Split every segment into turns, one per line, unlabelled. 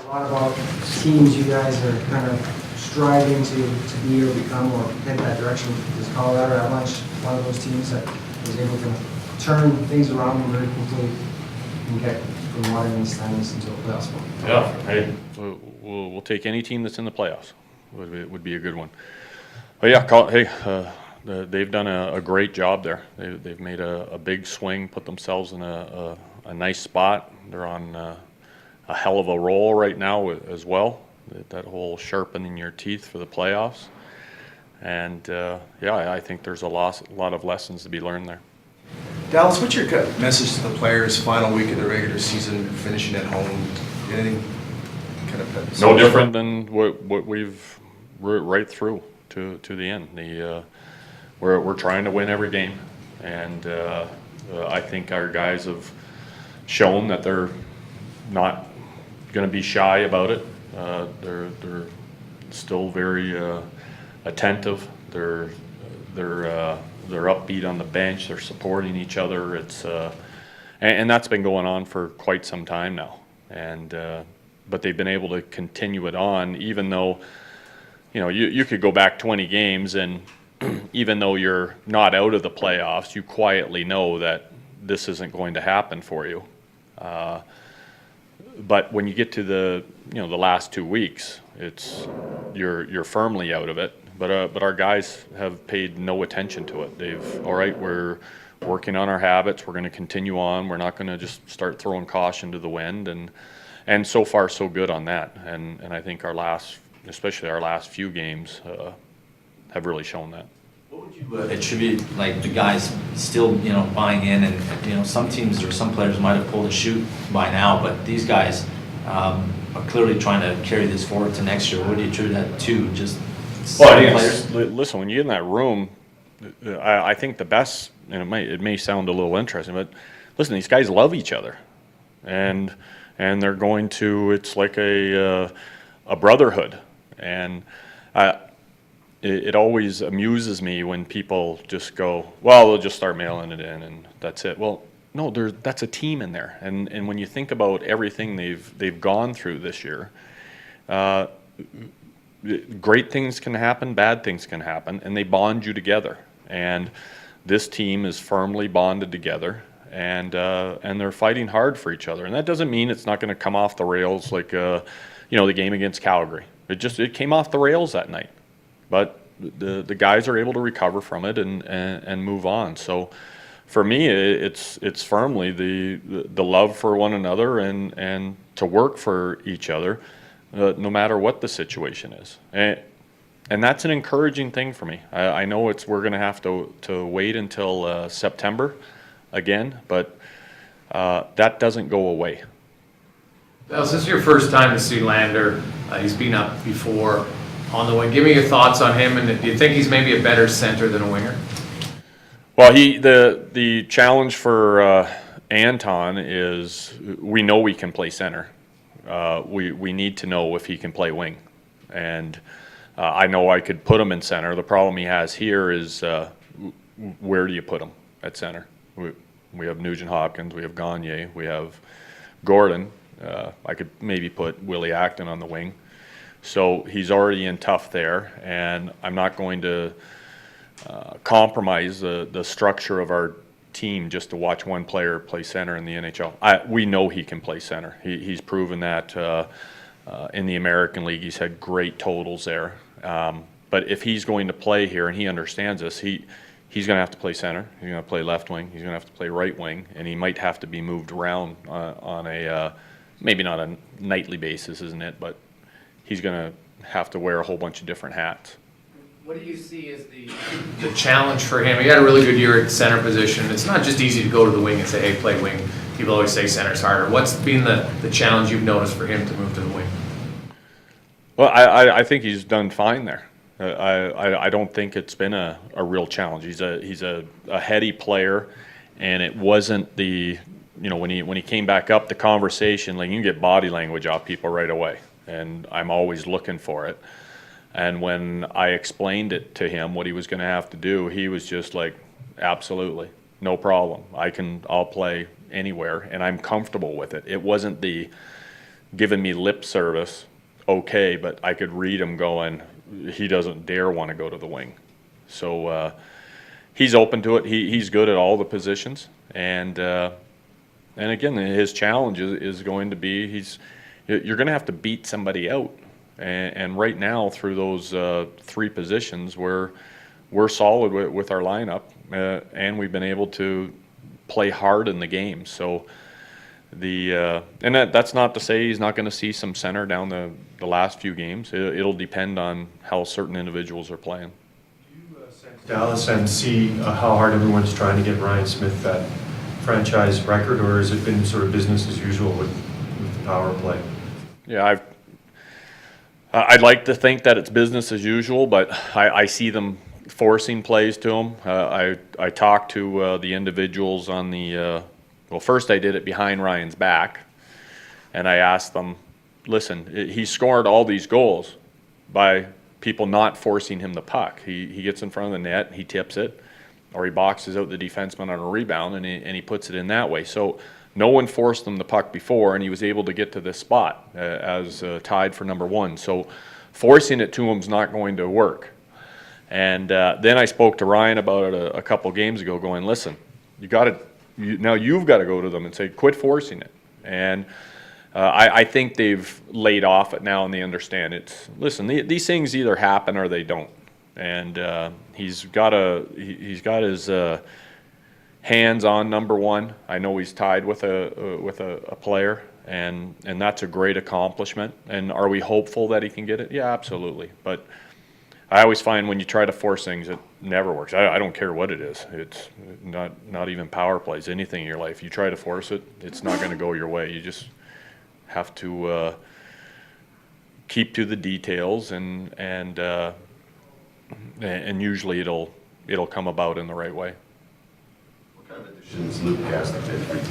A lot about teams you guys are kind of striving to be or become or head that direction. Is Colorado Avalanche one of those teams that was able to turn things around very quickly and get from watering these standings into a playoff spot?
Yeah, hey, we'll take any team that's in the playoffs. Would be a good one. But yeah, they've done a great job there. They've made a big swing, put themselves in a nice spot. They're on a hell of a roll right now as well. That whole sharpening your teeth for the playoffs. And yeah, I think there's a lot of lessons to be learned there.
Dallas, what's your message to the players final week of the regular season, finishing at home? Anything kind of
no different than what we've right through to the end. We're trying to win every game, and I think our guys have shown that they're not going to be shy about it. They're still very attentive. They're upbeat on the bench. They're supporting each other. And that's been going on for quite some time now. And but they've been able to continue it on, even though you could go back 20 games, and even though you're not out of the playoffs, you quietly know that this isn't going to happen for you. But when you get to the last 2 weeks, you're firmly out of it. But our guys have paid no attention to it. All right, we're working on our habits. We're going to continue on. We're not going to just start throwing caution to the wind. And so far, so good on that. And I think especially our last few games, have really shown that.
What would you attribute, like, the guys still, buying in, and some teams or some players might have pulled a chute by now, but these guys are clearly trying to carry this forward to next year. What do you attribute that to? Just players?
Listen, when you get in that room, I think the best, and it may sound a little interesting, but listen, these guys love each other, and they're going to. It's like a brotherhood, and it always amuses me when people just go, well, they'll just start mailing it in and that's it. Well, no, that's a team in there, and when you think about everything they've gone through this year, great things can happen, bad things can happen, and they bond you together. And this team is firmly bonded together, and they're fighting hard for each other. And that doesn't mean it's not going to come off the rails like the game against Calgary. It came off the rails that night, but the guys are able to recover from it and move on. So for me, it's firmly the love for one another and to work for each other. No matter what the situation is, and that's an encouraging thing for me. I know we're going to have to wait until September again, but that doesn't go away.
Well, this is your first time to see Lander. He's been up before on the wing. Give me your thoughts on him, and do you think he's maybe a better center than a winger?
Well, the challenge for Anton is we know we can play center. We need to know if he can play wing, and I know I could put him in center. The problem he has here is where do you put him at center? We have Nugent Hopkins, we have Gagne, we have Gordon. I could maybe put Willie Acton on the wing, so he's already in tough there, and I'm not going to compromise the structure of our team just to watch one player play center in the NHL. We know he can play center. He's proven that in the American League. He's had great totals there. But if he's going to play here, and he understands this, he's going to have to play center. He's going to play left wing. He's going to have to play right wing, and he might have to be moved around on a maybe not a nightly basis, isn't it? But he's going to have to wear a whole bunch of different hats.
What do you see as the challenge for him? He had a really good year at center position. It's not just easy to go to the wing and say, hey, play wing. People always say center's harder. What's been the challenge you've noticed for him to move to the wing?
Well, I think he's done fine there. I don't think it's been a real challenge. He's a heady player, and it wasn't when he came back up, the conversation, like, you can get body language off people right away, and I'm always looking for it. And when I explained it to him, what he was going to have to do, he was just like, absolutely, no problem. I'll play anywhere, and I'm comfortable with it. It wasn't the giving me lip service, okay, but I could read him going, he doesn't dare want to go to the wing. So he's open to it. He's good at all the positions, and again, his challenge is going to be you're going to have to beat somebody out, and right now through those 3 positions, we're solid with our lineup, and we've been able to play hard in the game. So and that's not to say he's not going to see some center down the last few games. It'll depend on how certain individuals are playing.
Do you sense Dallas and see how hard everyone's trying to get Ryan Smith that franchise record, or has it been sort of business as usual with the power play?
Yeah, I'd like to think that it's business as usual, but I see them forcing plays to him. I talked to the individuals on the well, first I did it behind Ryan's back, and I asked them, listen, he scored all these goals by people not forcing him the puck. He gets in front of the net, he tips it, or he boxes out the defenseman on a rebound, and he puts it in that way. So no one forced him the puck before, and he was able to get to this spot as tied for number 1. So forcing it to him is not going to work. And then I spoke to Ryan about it a couple games ago, going, listen, now you've got to go to them and say, quit forcing it. And I think they've laid off it now, and they understand it. Listen, these things either happen or they don't. And he's got his hands on number 1. I know he's tied with a player, and that's a great accomplishment. And are we hopeful that he can get it? Yeah, absolutely. But I always find when you try to force things, it never works. I don't care what it is. It's not even power plays, anything in your life. You try to force it, it's not going to go your way. You just have to keep to the details, and usually it'll come about in the right way.
What kind of additions Luke Gastick been for you?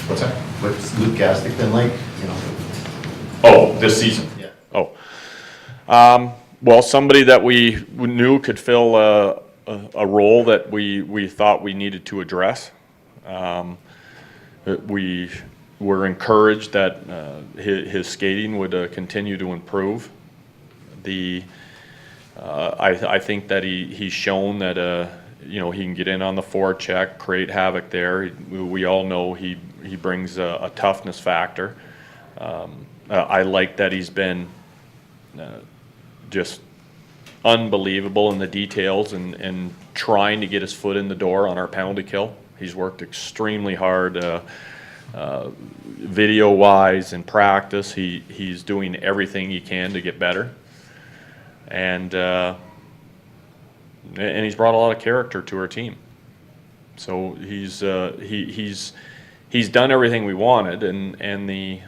What's that?
What's Luke Gastick been like?
Oh, this season?
Yeah.
Oh. Well, somebody that we knew could fill a role that we thought we needed to address. We were encouraged that his skating would continue to improve. I think that he's shown that he can get in on the forecheck, create havoc there. We all know he brings a toughness factor. I like that he's been just unbelievable in the details and trying to get his foot in the door on our penalty kill. He's worked extremely hard video-wise in practice. He's doing everything he can to get better, and he's brought a lot of character to our team. So he's done everything we wanted, and the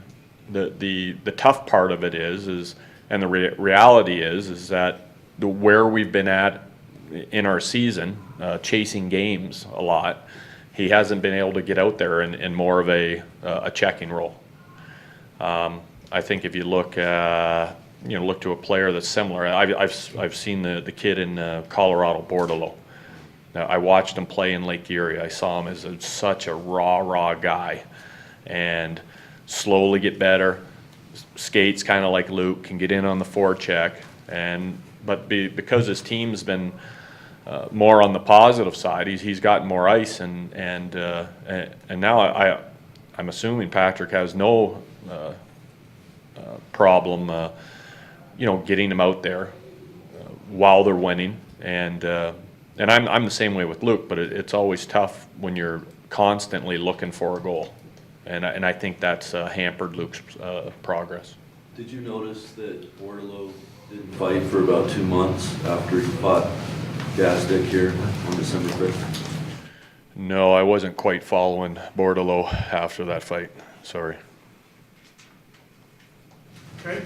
tough part of it is and the reality is that where we've been at in our season, chasing games a lot, he hasn't been able to get out there in more of a checking role. I think if you look to a player that's similar, I've seen the kid in Colorado, Bordelot. I watched him play in Lake Erie. I saw him as such a raw guy, and slowly get better. Skates kind of like Luke, can get in on the forecheck, but because his team's been more on the positive side, he's gotten more ice, and now I'm assuming Patrick has no problem getting him out there while they're winning, and I'm the same way with Luke, but it's always tough when you're constantly looking for a goal. And I think that's hampered Luke's progress.
Did you notice that Bordelot didn't fight for about 2 months after he fought Gastick here on December 5th?
No, I wasn't quite following Bordelot after that fight. Sorry.
Okay.